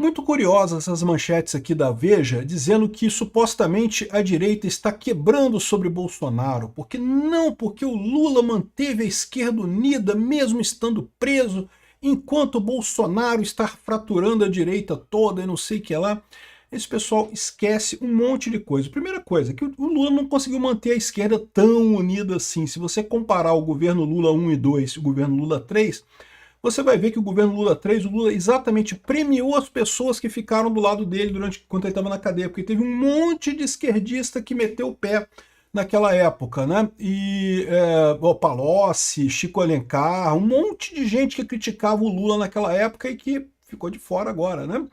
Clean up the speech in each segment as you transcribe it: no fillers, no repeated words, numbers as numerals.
Muito curiosas essas manchetes aqui da Veja, dizendo que supostamente a direita está quebrando sobre Bolsonaro, porque o Lula manteve a esquerda unida mesmo estando preso, enquanto Bolsonaro está fraturando a direita toda e não sei o que lá. Esse pessoal esquece um monte de coisa. Primeira coisa, que o Lula não conseguiu manter a esquerda tão unida assim. Se você comparar o governo Lula 1 e 2 e o governo Lula 3, você vai ver que o governo Lula 3, o Lula exatamente premiou as pessoas que ficaram do lado dele enquanto ele estava na cadeia, porque teve um monte de esquerdista que meteu o pé naquela época, né? E o Palocci, Chico Alencar, um monte de gente que criticava o Lula naquela época e que ficou de fora agora, né?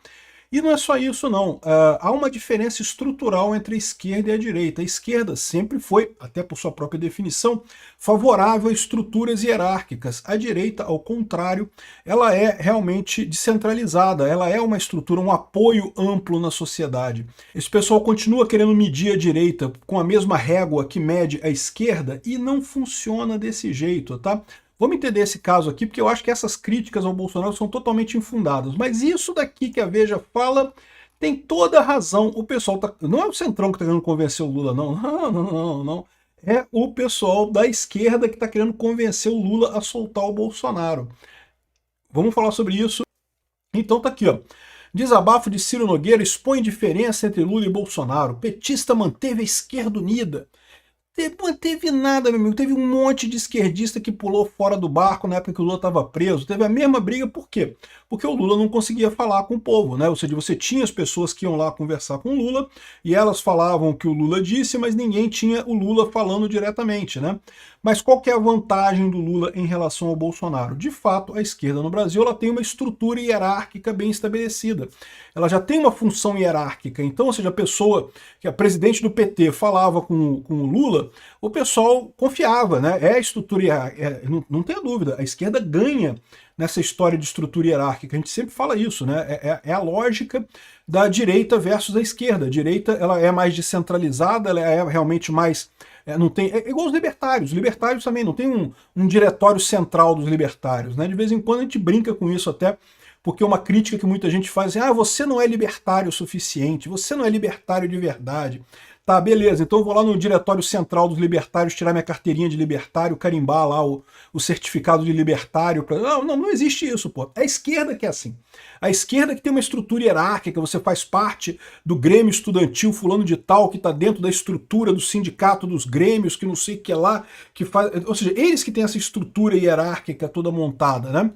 E não é só isso, não. Há uma diferença estrutural entre a esquerda e a direita. A esquerda sempre foi, até por sua própria definição, favorável a estruturas hierárquicas. A direita, ao contrário, ela é realmente descentralizada. Ela é uma estrutura, um apoio amplo na sociedade. Esse pessoal continua querendo medir a direita com a mesma régua que mede a esquerda e não funciona desse jeito, tá? Vamos entender esse caso aqui, porque eu acho que essas críticas ao Bolsonaro são totalmente infundadas. Mas isso daqui que a Veja fala tem toda a razão. O pessoal não é o Centrão que está querendo convencer o Lula, não. Não. É o pessoal da esquerda que está querendo convencer o Lula a soltar o Bolsonaro. Vamos falar sobre isso. Então tá aqui, ó. Desabafo de Ciro Nogueira expõe diferença entre Lula e Bolsonaro. Petista manteve a esquerda unida. Não teve nada, meu amigo. Teve um monte de esquerdista que pulou fora do barco na época que o Lula estava preso. Teve a mesma briga, por quê? Porque o Lula não conseguia falar com o povo, né? Ou seja, você tinha as pessoas que iam lá conversar com o Lula e elas falavam o que o Lula disse, mas ninguém tinha o Lula falando diretamente, né? Mas qual que é a vantagem do Lula em relação ao Bolsonaro? De fato, a esquerda no Brasil ela tem uma estrutura hierárquica bem estabelecida. Ela já tem uma função hierárquica. Então, ou seja, a pessoa que a presidente do PT falava com o Lula, o pessoal confiava, né? É a estrutura, não tenha dúvida, a esquerda ganha nessa história de estrutura hierárquica. A gente sempre fala isso, né? É a lógica da direita versus a esquerda. A direita ela é mais descentralizada, ela é realmente mais... não tem, é igual os libertários. Os libertários também não tem um diretório central dos libertários, né? De vez em quando a gente brinca com isso até, porque uma crítica que muita gente faz é: você não é libertário o suficiente, você não é libertário de verdade. Tá, beleza, então eu vou lá no diretório central dos libertários tirar minha carteirinha de libertário, carimbar lá o certificado de libertário. Não existe isso, pô. É a esquerda que é assim. A esquerda que tem uma estrutura hierárquica, você faz parte do Grêmio Estudantil fulano de tal, que está dentro da estrutura do sindicato dos grêmios, que não sei o que lá, que faz... Ou seja, eles que têm essa estrutura hierárquica toda montada, né?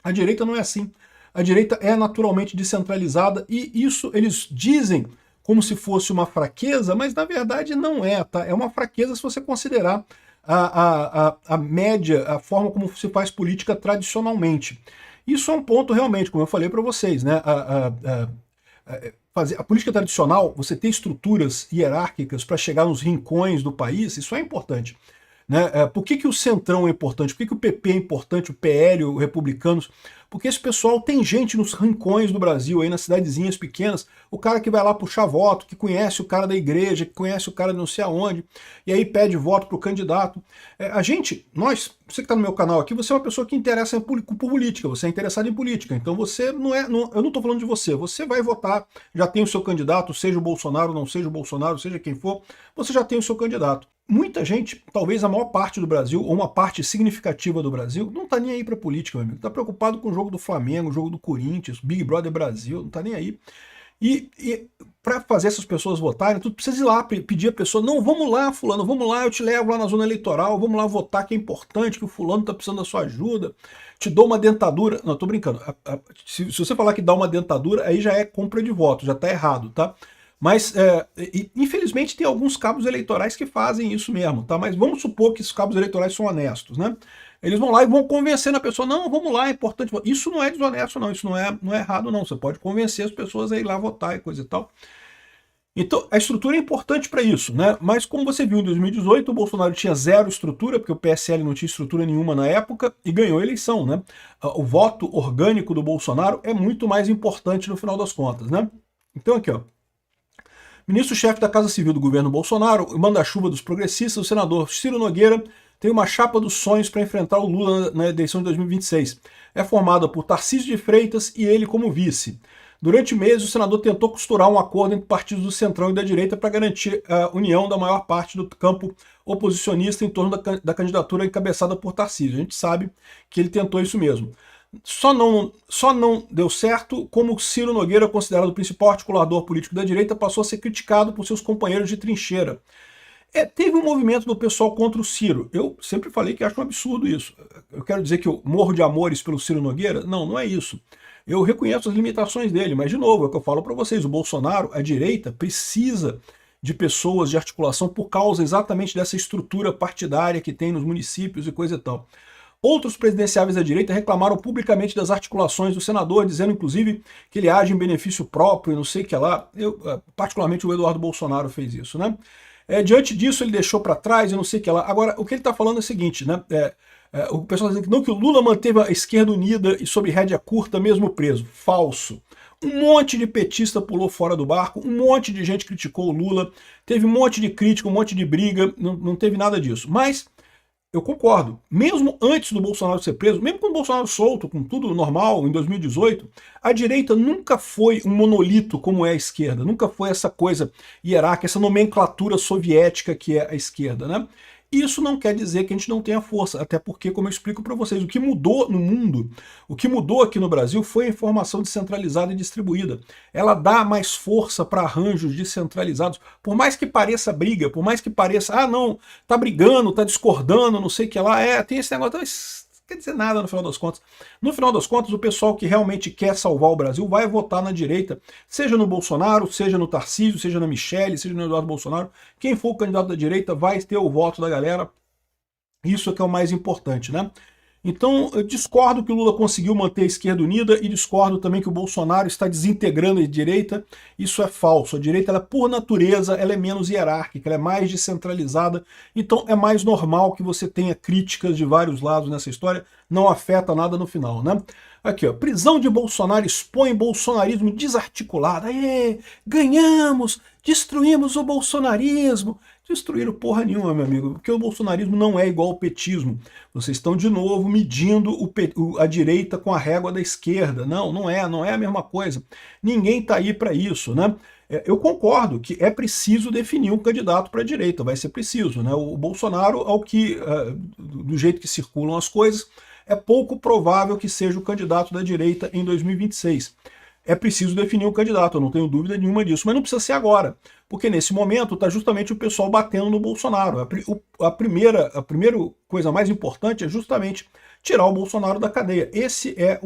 A direita não é assim. A direita é naturalmente descentralizada e isso eles dizem como se fosse uma fraqueza, mas na verdade não é, tá? É uma fraqueza se você considerar a média, a forma como se faz política tradicionalmente. Isso é um ponto realmente, como eu falei para vocês, né? A política tradicional, você ter estruturas hierárquicas para chegar nos rincões do país, isso é importante. Né? Por que o Centrão é importante? Por que o PP é importante, o PL, os republicanos? Porque esse pessoal tem gente nos rincões do Brasil, aí nas cidadezinhas pequenas, o cara que vai lá puxar voto, que conhece o cara da igreja, que conhece o cara de não sei aonde, e aí pede voto pro candidato. Você que está no meu canal aqui, você é uma pessoa que interessa por política, você é interessado em política, então você eu não estou falando de você vai votar, já tem o seu candidato, seja o Bolsonaro, não seja o Bolsonaro, seja quem for, você já tem o seu candidato. Muita gente, talvez a maior parte do Brasil, ou uma parte significativa do Brasil, não tá nem aí pra política, meu amigo. Tá preocupado com o jogo do Flamengo, o jogo do Corinthians, Big Brother Brasil, não tá nem aí. E para fazer essas pessoas votarem, tu precisa ir lá pedir a pessoa: não, vamos lá, fulano, vamos lá, eu te levo lá na zona eleitoral, vamos lá votar, que é importante, que o fulano tá precisando da sua ajuda, te dou uma dentadura. Não, tô brincando. Se você falar que dá uma dentadura, aí já é compra de voto, já tá errado, tá? Mas, infelizmente, tem alguns cabos eleitorais que fazem isso mesmo, tá? Mas vamos supor que esses cabos eleitorais são honestos, né? Eles vão lá e vão convencendo a pessoa: não, vamos lá, é importante votar. Isso não é desonesto, não, isso não é errado, não. Você pode convencer as pessoas a ir lá votar e coisa e tal. Então, a estrutura é importante para isso, né? Mas como você viu em 2018, o Bolsonaro tinha zero estrutura, porque o PSL não tinha estrutura nenhuma na época, e ganhou a eleição, né? O voto orgânico do Bolsonaro é muito mais importante no final das contas, né? Então aqui, ó. Ministro-chefe da Casa Civil do governo Bolsonaro, o manda-chuva dos progressistas, o senador Ciro Nogueira, tem uma chapa dos sonhos para enfrentar o Lula na eleição de 2026. É formada por Tarcísio de Freitas e ele como vice. Durante meses, o senador tentou costurar um acordo entre partidos do centrão e da direita para garantir a união da maior parte do campo oposicionista em torno da candidatura encabeçada por Tarcísio. A gente sabe que ele tentou isso mesmo. Só não deu certo, como Ciro Nogueira, considerado o principal articulador político da direita, passou a ser criticado por seus companheiros de trincheira. Teve um movimento do pessoal contra o Ciro. Eu sempre falei que acho um absurdo isso. Eu quero dizer que eu morro de amores pelo Ciro Nogueira? Não, não é isso. Eu reconheço as limitações dele, mas, de novo, é o que eu falo para vocês, o Bolsonaro, a direita, precisa de pessoas de articulação por causa exatamente dessa estrutura partidária que tem nos municípios e coisa e tal. Outros presidenciáveis da direita reclamaram publicamente das articulações do senador, dizendo, inclusive, que ele age em benefício próprio e não sei o que lá. Particularmente o Eduardo Bolsonaro fez isso, né? Diante disso, ele deixou para trás e não sei o que lá. Agora, o que ele está falando é o seguinte, né? O pessoal está dizendo que não, que o Lula manteve a esquerda unida e sob rédea curta mesmo preso. Falso. Um monte de petista pulou fora do barco, um monte de gente criticou o Lula, teve um monte de crítica, um monte de briga, não teve nada disso. Mas eu concordo, mesmo antes do Bolsonaro ser preso, mesmo com o Bolsonaro solto, com tudo normal, em 2018, a direita nunca foi um monolito como é a esquerda, nunca foi essa coisa hierárquica, essa nomenclatura soviética que é a esquerda, né? Isso não quer dizer que a gente não tenha força, até porque, como eu explico para vocês, o que mudou no mundo, o que mudou aqui no Brasil foi a informação descentralizada e distribuída. Ela dá mais força para arranjos descentralizados, por mais que pareça briga, por mais que pareça, não, tá brigando, tá discordando, não sei o que lá, tem esse negócio, quer dizer nada no final das contas. No final das contas, o pessoal que realmente quer salvar o Brasil vai votar na direita, seja no Bolsonaro, seja no Tarcísio, seja na Michelle, seja no Eduardo Bolsonaro. Quem for o candidato da direita vai ter o voto da galera. Isso é que é o mais importante, né? Então, eu discordo que o Lula conseguiu manter a esquerda unida e discordo também que o Bolsonaro está desintegrando a direita. Isso é falso. A direita, ela, por natureza, ela é menos hierárquica, ela é mais descentralizada. Então, é mais normal que você tenha críticas de vários lados nessa história. Não afeta nada no final, né? Aqui, ó, prisão de Bolsonaro expõe bolsonarismo desarticulado. Aê, ganhamos, destruímos o bolsonarismo. Destruíram porra nenhuma, meu amigo, porque o bolsonarismo não é igual ao petismo. Vocês estão, de novo, medindo a direita com a régua da esquerda. Não é a mesma coisa. Ninguém está aí para isso, né? Eu concordo que é preciso definir um candidato para a direita, vai ser preciso, né? O Bolsonaro, do jeito que circulam as coisas, é pouco provável que seja o candidato da direita em 2026. É preciso definir um candidato, eu não tenho dúvida nenhuma disso, mas não precisa ser agora, porque nesse momento está justamente o pessoal batendo no Bolsonaro. A primeira coisa mais importante é justamente tirar o Bolsonaro da cadeia. Esse é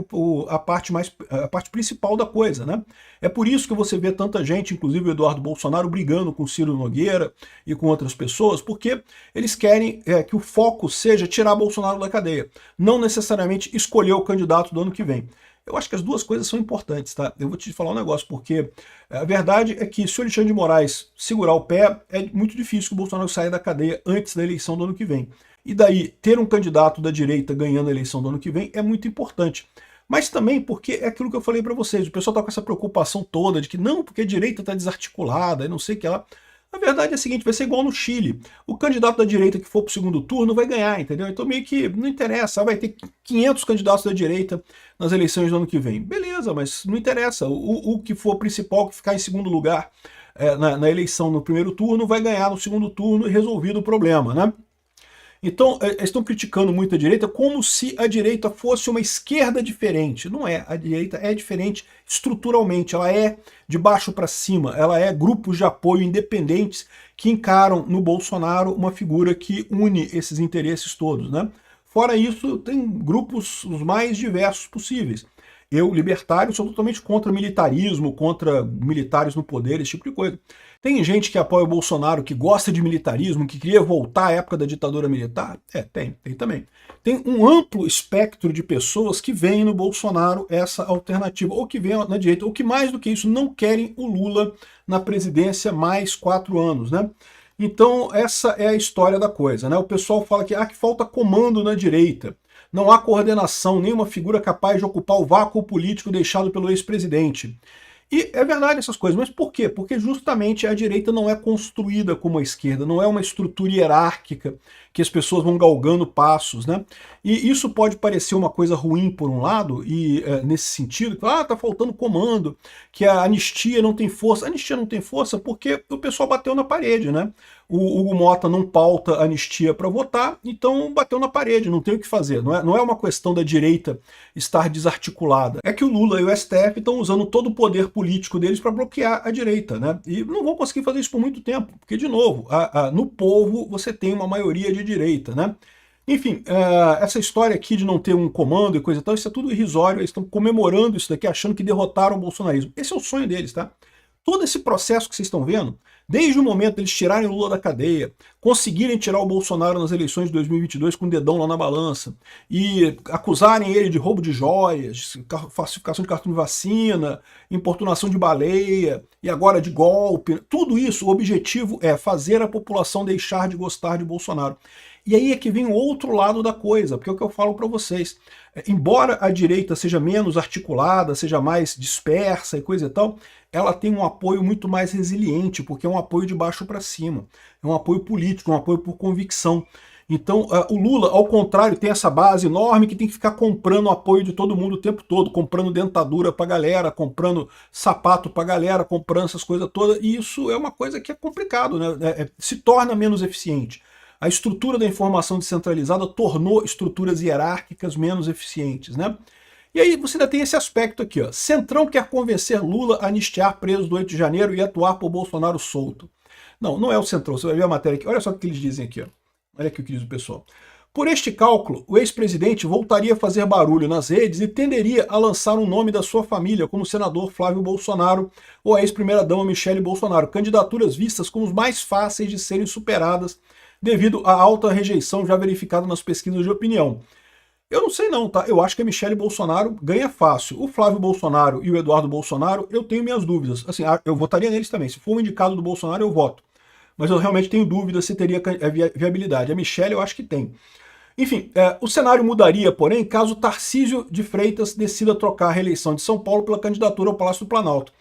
a parte principal da coisa, né? É por isso que você vê tanta gente, inclusive o Eduardo Bolsonaro, brigando com Ciro Nogueira e com outras pessoas, porque eles querem que o foco seja tirar Bolsonaro da cadeia, não necessariamente escolher o candidato do ano que vem. Eu acho que as duas coisas são importantes, tá? Eu vou te falar um negócio, porque a verdade é que se o Alexandre de Moraes segurar o pé, é muito difícil que o Bolsonaro saia da cadeia antes da eleição do ano que vem. E daí, ter um candidato da direita ganhando a eleição do ano que vem é muito importante. Mas também porque é aquilo que eu falei para vocês, o pessoal tá com essa preocupação toda de que não, porque a direita tá desarticulada e não sei o que lá. A verdade é a seguinte, vai ser igual no Chile. O candidato da direita que for para o segundo turno vai ganhar, entendeu? Então meio que não interessa, vai ter 500 candidatos da direita nas eleições do ano que vem. Beleza, mas não interessa. O que for principal, que ficar em segundo lugar na eleição no primeiro turno, vai ganhar no segundo turno e resolvido o problema, né? Então, eles estão criticando muito a direita como se a direita fosse uma esquerda diferente. Não é. A direita é diferente estruturalmente. Ela é de baixo para cima. Ela é grupos de apoio independentes que encaram no Bolsonaro uma figura que une esses interesses todos, né? Fora isso, tem grupos os mais diversos possíveis. Eu, libertário, sou totalmente contra militarismo, contra militares no poder, esse tipo de coisa. Tem gente que apoia o Bolsonaro, que gosta de militarismo, que queria voltar à época da ditadura militar? Tem também. Tem um amplo espectro de pessoas que veem no Bolsonaro essa alternativa, ou que veem na direita, ou que mais do que isso, não querem o Lula na presidência mais 4 anos, né? Então, essa é a história da coisa, né? O pessoal fala que falta comando na direita. Não há coordenação, nenhuma figura capaz de ocupar o vácuo político deixado pelo ex-presidente. E é verdade essas coisas, mas por quê? Porque justamente a direita não é construída como a esquerda, não é uma estrutura hierárquica que as pessoas vão galgando passos, né? E isso pode parecer uma coisa ruim por um lado, e nesse sentido, tá faltando comando, que a anistia não tem força. A anistia não tem força porque o pessoal bateu na parede, né? O Hugo Mota não pauta a anistia para votar, então bateu na parede, não tem o que fazer. Não é uma questão da direita estar desarticulada. É que o Lula e o STF estão usando todo o poder político deles para bloquear a direita, né? E não vão conseguir fazer isso por muito tempo, porque, de novo, no povo você tem uma maioria de direita, né? Enfim, essa história aqui de não ter um comando e coisa e tal, isso é tudo irrisório, eles estão comemorando isso daqui, achando que derrotaram o bolsonarismo. Esse é o sonho deles, tá? Todo esse processo que vocês estão vendo, desde o momento deles tirarem o Lula da cadeia, conseguirem tirar o Bolsonaro nas eleições de 2022 com o dedão lá na balança, e acusarem ele de roubo de joias, falsificação de cartão de vacina, importunação de baleia, e agora de golpe, tudo isso, o objetivo é fazer a população deixar de gostar de Bolsonaro. E aí é que vem o outro lado da coisa, porque é o que eu falo para vocês. Embora a direita seja menos articulada, seja mais dispersa e coisa e tal, ela tem um apoio muito mais resiliente, porque é um apoio de baixo para cima. É um apoio político, um apoio por convicção. Então, o Lula, ao contrário, tem essa base enorme que tem que ficar comprando o apoio de todo mundo o tempo todo, comprando dentadura pra galera, comprando sapato pra galera, comprando essas coisas todas, e isso é uma coisa que é complicado, né? Se torna menos eficiente. A estrutura da informação descentralizada tornou estruturas hierárquicas menos eficientes, né? E aí você ainda tem esse aspecto aqui, ó. Centrão quer convencer Lula a anistiar presos do 8 de janeiro e atuar por Bolsonaro solto. Não, não é o Centrão, você vai ver a matéria aqui. Olha só o que eles dizem aqui, ó. Olha aqui o que diz o pessoal. Por este cálculo, o ex-presidente voltaria a fazer barulho nas redes e tenderia a lançar um nome da sua família, como o senador Flávio Bolsonaro ou a ex-primeira-dama Michele Bolsonaro, candidaturas vistas como as mais fáceis de serem superadas devido à alta rejeição já verificada nas pesquisas de opinião. Eu não sei não, tá? Eu acho que a Michele Bolsonaro ganha fácil. O Flávio Bolsonaro e o Eduardo Bolsonaro, eu tenho minhas dúvidas. Assim, eu votaria neles também. Se for um indicado do Bolsonaro, eu voto. Mas eu realmente tenho dúvidas se teria viabilidade. A Michele eu acho que tem. Enfim, o cenário mudaria, porém, caso Tarcísio de Freitas decida trocar a reeleição de São Paulo pela candidatura ao Palácio do Planalto.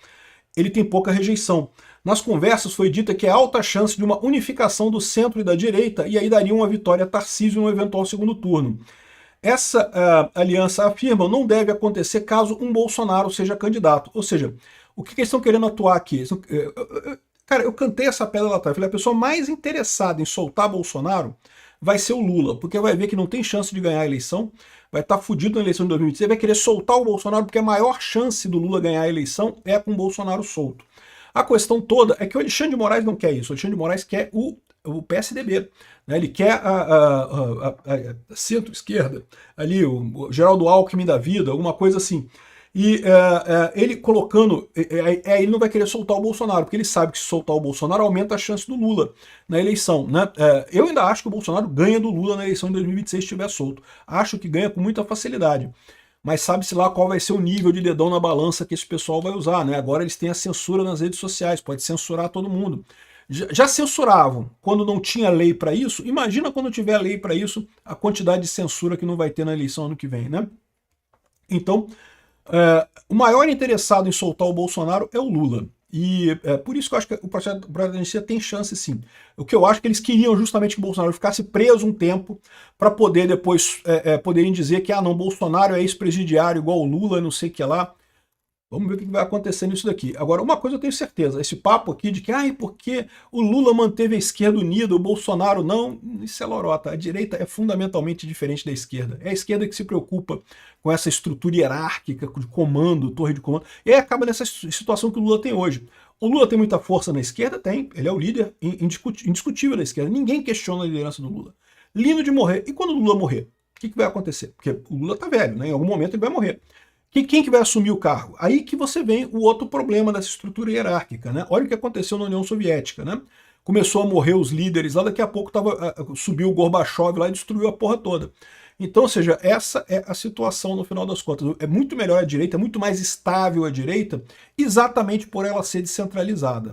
Ele tem pouca rejeição. Nas conversas foi dita que há alta chance de uma unificação do centro e da direita, e aí daria uma vitória a Tarcísio no eventual segundo turno. Essa aliança, afirma, não deve acontecer caso um Bolsonaro seja candidato. Ou seja, o que eles estão querendo atuar aqui? Cara, eu cantei essa pedra lá atrás. Falei, a pessoa mais interessada em soltar Bolsonaro vai ser o Lula, porque vai ver que não tem chance de ganhar a eleição, vai estar fudido na eleição de 2026, vai querer soltar o Bolsonaro, porque a maior chance do Lula ganhar a eleição é com o Bolsonaro solto. A questão toda é que o Alexandre de Moraes não quer isso. O Alexandre de Moraes quer o PSDB. Né? Ele quer a centro-esquerda, ali, o Geraldo Alckmin da vida, alguma coisa assim. E ele colocando, ele não vai querer soltar o Bolsonaro, porque ele sabe que se soltar o Bolsonaro aumenta a chance do Lula na eleição. Né? Eu ainda acho que o Bolsonaro ganha do Lula na eleição de 2026 se estiver solto. Acho que ganha com muita facilidade. Mas sabe-se lá qual vai ser o nível de dedão na balança que esse pessoal vai usar. Né? Agora eles têm a censura nas redes sociais, pode censurar todo mundo. Já censuravam quando não tinha lei para isso, imagina quando tiver lei para isso, a quantidade de censura que não vai ter na eleição ano que vem, né? Então, o maior interessado em soltar o Bolsonaro é o Lula. E por isso que eu acho que o processo da anistia tem chance sim. O que eu acho que eles queriam justamente que o Bolsonaro ficasse preso um tempo para poder depois poderem dizer que não, Bolsonaro é ex-presidiário igual o Lula, não sei o que lá. Vamos ver o que vai acontecer nisso daqui. Agora, uma coisa eu tenho certeza, esse papo aqui de que, porque o Lula manteve a esquerda unida, o Bolsonaro não, isso é lorota. A direita é fundamentalmente diferente da esquerda. É a esquerda que se preocupa com essa estrutura hierárquica de comando, torre de comando, e aí acaba nessa situação que o Lula tem hoje. O Lula tem muita força na esquerda? Tem. Ele é o líder indiscutível da esquerda. Ninguém questiona a liderança do Lula. Lindo de morrer. E quando o Lula morrer? O que vai acontecer? Porque o Lula tá velho, né? Em algum momento ele vai morrer. Quem que vai assumir o cargo? Aí que você vem o outro problema dessa estrutura hierárquica, né? Olha o que aconteceu na União Soviética, né? Começou a morrer os líderes lá, daqui a pouco subiu o Gorbachev lá e destruiu a porra toda. Então, ou seja, essa é a situação no final das contas. É muito melhor a direita, é muito mais estável a direita, exatamente por ela ser descentralizada.